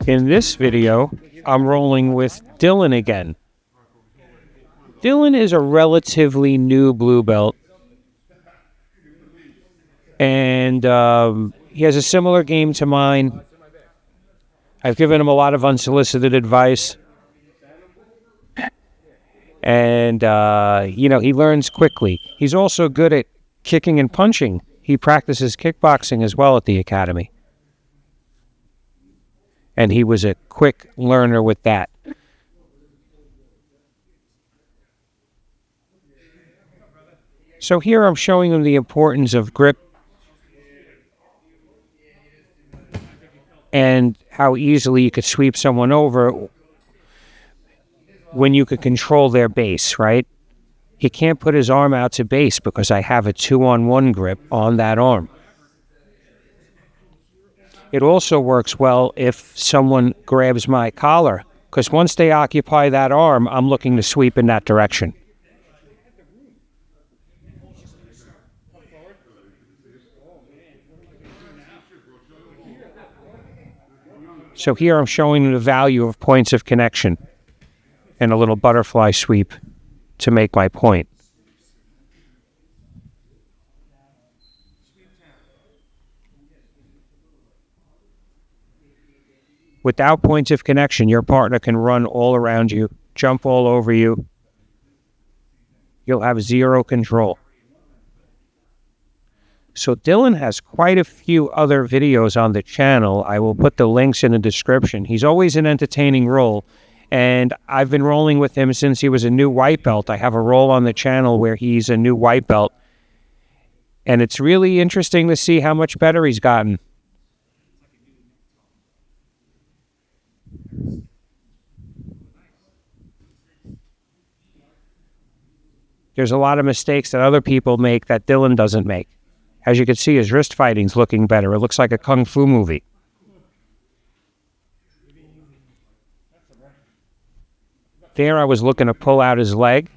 In this video, I'm rolling with Dylan again. Dylan is a relatively new blue belt, and he has a similar game to mine. I've given him a lot of unsolicited advice, and he learns quickly. He's also good at kicking and punching. He practices kickboxing as well at the academy, and he was a quick learner with that. So here I'm showing him the importance of grip and how easily you could sweep someone over when you could control their base, right? He can't put his arm out to base because I have a 2-on-1 grip on that arm. It also works well if someone grabs my collar, because once they occupy that arm, I'm looking to sweep in that direction. So here I'm showing the value of points of connection and a little butterfly sweep to make my point. Without points of connection, your partner can run all around you, jump all over you. You'll have zero control. So Dylan has quite a few other videos on the channel. I will put the links in the description. He's always an entertaining role, and I've been rolling with him since he was a new white belt. I have a role on the channel where he's a new white belt, and it's really interesting to see how much better he's gotten. There's a lot of mistakes that other people make that Dylan doesn't make. As you can see, his wrist fighting's looking better. It looks like a kung fu movie. There I was looking to pull out his leg.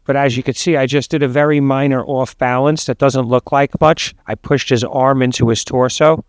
But as you can see, I just did a very minor off balance that doesn't look like much. I pushed his arm into his torso.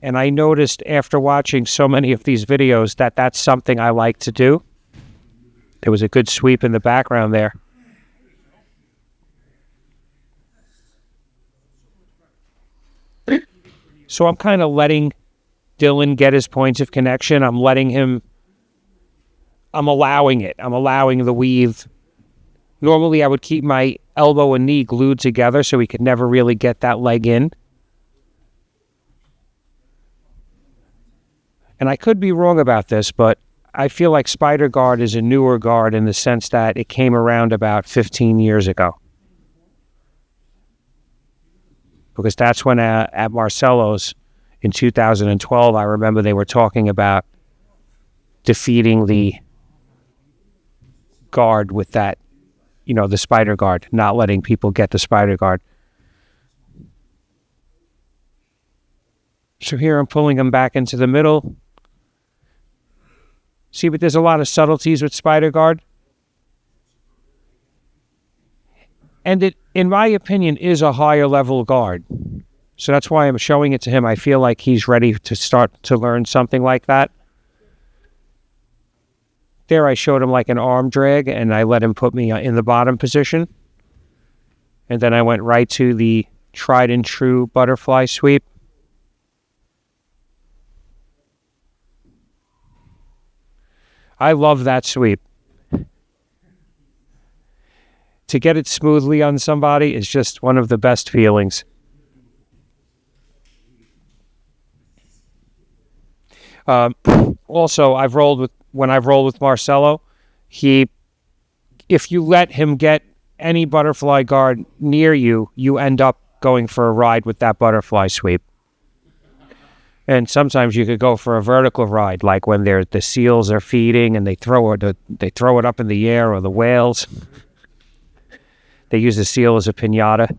And I noticed after watching so many of these videos that that's something I like to do. There was a good sweep in the background there. So I'm kind of letting Dylan get his points of connection. I'm allowing it. I'm allowing the weave. Normally I would keep my elbow and knee glued together so he could never really get that leg in. And I could be wrong about this, but I feel like Spider Guard is a newer guard in the sense that it came around about 15 years ago. Because that's when at Marcelo's in 2012, I remember they were talking about defeating the guard with that, the Spider Guard, not letting people get the Spider Guard. So here I'm pulling him back into the middle. See, but there's a lot of subtleties with Spider Guard. And it, in my opinion, is a higher level guard. So that's why I'm showing it to him. I feel like he's ready to start to learn something like that. There I showed him like an arm drag, and I let him put me in the bottom position. And then I went right to the tried and true butterfly sweep. I love that sweep. To get it smoothly on somebody is just one of the best feelings. Also, when I've rolled with Marcelo, if you let him get any butterfly guard near you, you end up going for a ride with that butterfly sweep. And sometimes you could go for a vertical ride, like when the seals are feeding and they throw it up in the air, or the whales. They use the seal as a piñata.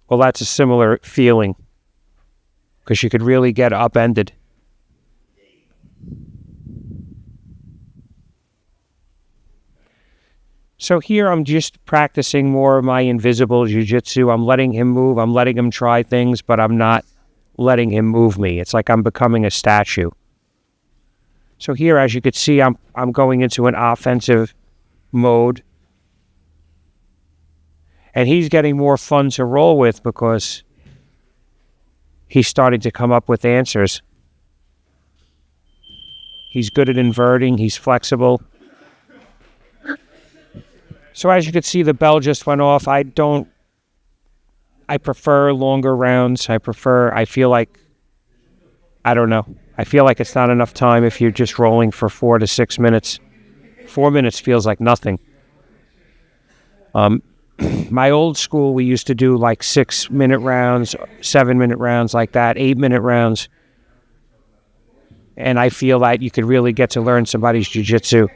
Well, that's a similar feeling, because you could really get upended. So here I'm just practicing more of my invisible jiu-jitsu. I'm letting him move. I'm letting him try things, but I'm not letting him move me. It's like I'm becoming a statue. So here, as you can see, I'm going into an offensive mode. And he's getting more fun to roll with because he's starting to come up with answers. He's good at inverting. He's flexible. So as you can see, the bell just went off. I prefer longer rounds. I feel like, I don't know. I feel like it's not enough time if you're just rolling for 4 to 6 minutes. 4 minutes feels like nothing. My old school, we used to do like 6-minute rounds, 7-minute rounds like that, 8-minute rounds. And I feel that you could really get to learn somebody's jiu-jitsu.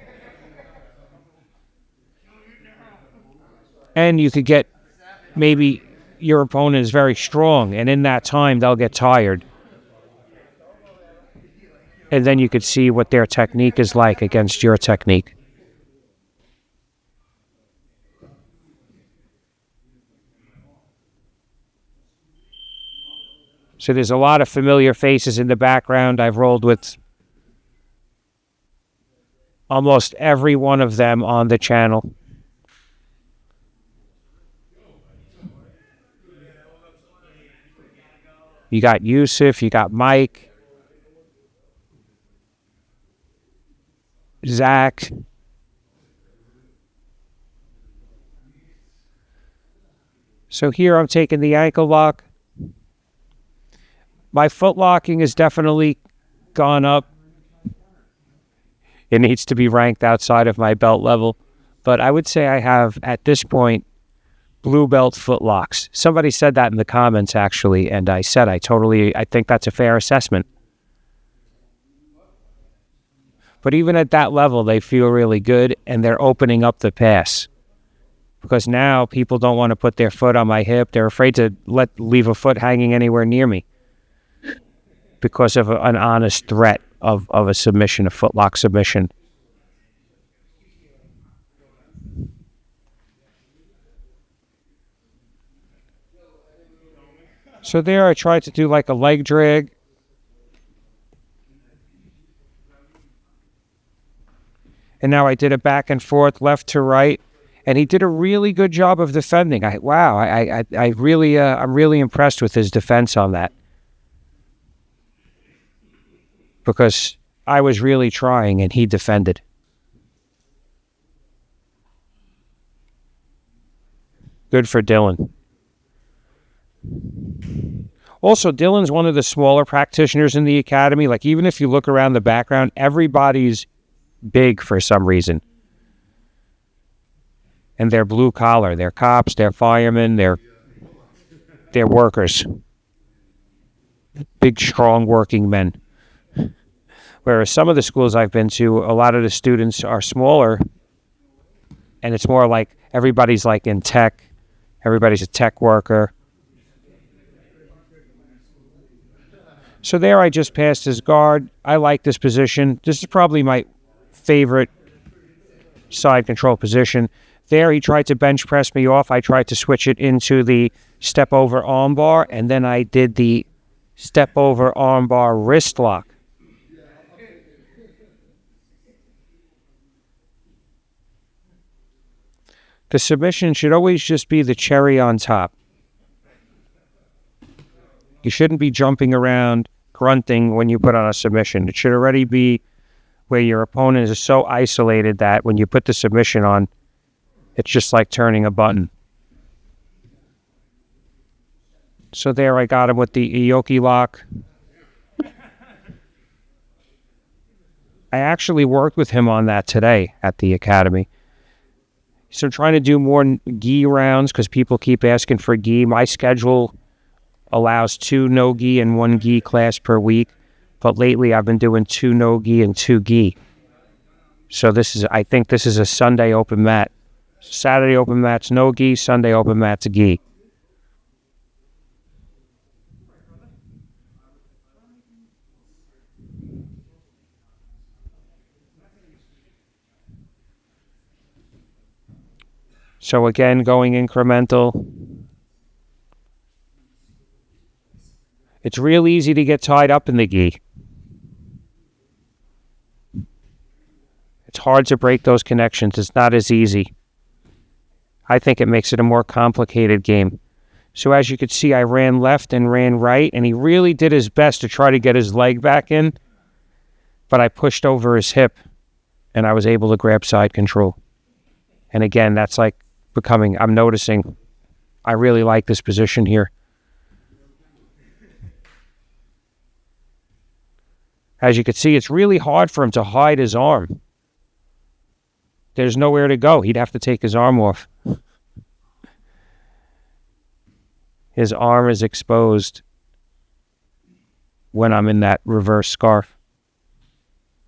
And you could get, maybe your opponent is very strong, and in that time they'll get tired. And then you could see what their technique is like against your technique. So there's a lot of familiar faces in the background. I've rolled with almost every one of them on the channel. You got Yusuf, you got Mike, Zach. So here I'm taking the ankle lock. My foot locking has definitely gone up. It needs to be ranked outside of my belt level. But I would say I have, at this point, blue belt foot locks. Somebody said that in the comments, actually, and I said I think that's a fair assessment. But even at that level, they feel really good, and they're opening up the pass. Because now people don't want to put their foot on my hip. They're afraid to leave a foot hanging anywhere near me because of an honest threat of a submission, a footlock submission. So there I tried to do like a leg drag. And now I did a back and forth, left to right. And he did a really good job of defending. I'm really impressed with his defense on that. Because I was really trying and he defended. Good for Dylan. Also, Dylan's one of the smaller practitioners in the academy. Like, even if you look around the background, everybody's big for some reason. And they're blue collar. They're cops, they're firemen, they're workers. Big, strong working men. Whereas some of the schools I've been to, a lot of the students are smaller, and it's more like everybody's like in tech. Everybody's a tech worker. So there I just passed his guard. I like this position. This is probably my favorite side control position. There he tried to bench press me off. I tried to switch it into the step over arm bar, and then I did the step over arm bar wrist lock. The submission should always just be the cherry on top. You shouldn't be jumping around, grunting when you put on a submission. It should already be where your opponent is so isolated that when you put the submission on, it's just like turning a button. So there I got him with the Ioki lock. I actually worked with him on that today at the academy. So I'm trying to do more gi rounds because people keep asking for gi. My schedule allows 2 no-gi and 1 gi class per week. But lately I've been doing 2 no-gi and 2 gi. So I think this is a Sunday open mat. Saturday open mat's no-gi, Sunday open mat's gi. So again, going incremental. It's real easy to get tied up in the gi. It's hard to break those connections. It's not as easy. I think it makes it a more complicated game. So as you could see, I ran left and ran right, and he really did his best to try to get his leg back in, but I pushed over his hip, and I was able to grab side control. And again, that's like I'm noticing, I really like this position here. As you can see, it's really hard for him to hide his arm. There's nowhere to go. He'd have to take his arm off. His arm is exposed when I'm in that reverse scarf.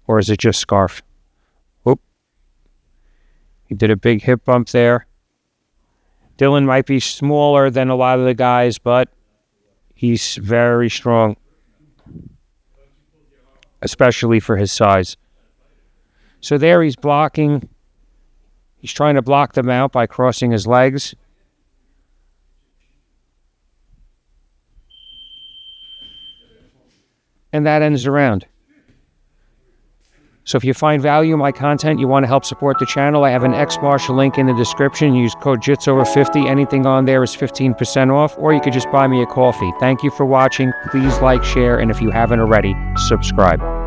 Or is it just scarf? Oop. He did a big hip bump there. Dylan might be smaller than a lot of the guys, but he's very strong, especially for his size. So there he's blocking. He's trying to block the mount by crossing his legs. And that ends the round. So if you find value in my content, you want to help support the channel, I have an X-Marshal link in the description. Use code Jits over 50. Anything on there is 15% off, or you could just buy me a coffee. Thank you for watching. Please like, share, and if you haven't already, subscribe.